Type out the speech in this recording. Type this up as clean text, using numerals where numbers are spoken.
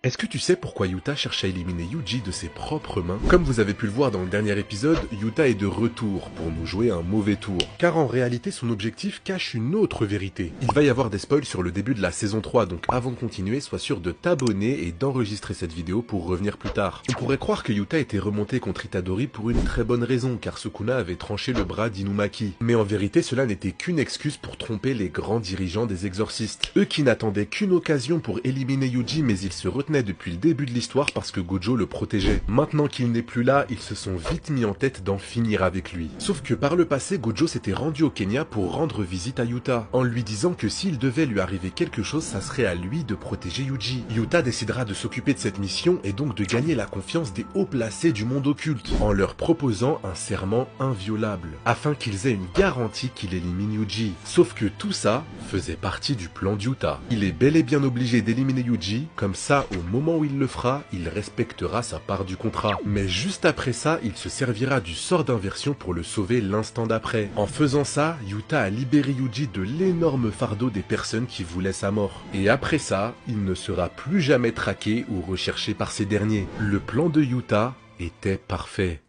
Est-ce que tu sais pourquoi Yuta cherche à éliminer Yuji de ses propres mains? Comme vous avez pu le voir dans le dernier épisode, Yuta est de retour pour nous jouer un mauvais tour. Car en réalité, son objectif cache une autre vérité. Il va y avoir des spoils sur le début de la saison 3, donc avant de continuer, sois sûr de t'abonner et d'enregistrer cette vidéo pour revenir plus tard. On pourrait croire que Yuta était remonté contre Itadori pour une très bonne raison, car Sukuna avait tranché le bras d'Inumaki. Mais en vérité, cela n'était qu'une excuse pour tromper les grands dirigeants des exorcistes. Eux qui n'attendaient qu'une occasion pour éliminer Yuji, mais ils se retenaient depuis le début de l'histoire parce que Gojo le protégeait. Maintenant qu'il n'est plus là, ils se sont vite mis en tête d'en finir avec lui. Sauf que par le passé, Gojo s'était rendu au Kenya pour rendre visite à Yuta, en lui disant que s'il devait lui arriver quelque chose, ça serait à lui de protéger Yuji. Yuta décidera de s'occuper de cette mission et donc de gagner la confiance des hauts placés du monde occulte, en leur proposant un serment inviolable, afin qu'ils aient une garantie qu'il élimine Yuji. Sauf que tout ça faisait partie du plan d'Yuta. Il est bel et bien obligé d'éliminer Yuji, comme ça au moment où il le fera, il respectera sa part du contrat. Mais juste après ça, il se servira du sort d'inversion pour le sauver l'instant d'après. En faisant ça, Yuta a libéré Yuji de l'énorme fardeau des personnes qui voulaient sa mort. Et après ça, il ne sera plus jamais traqué ou recherché par ces derniers. Le plan de Yuta était parfait.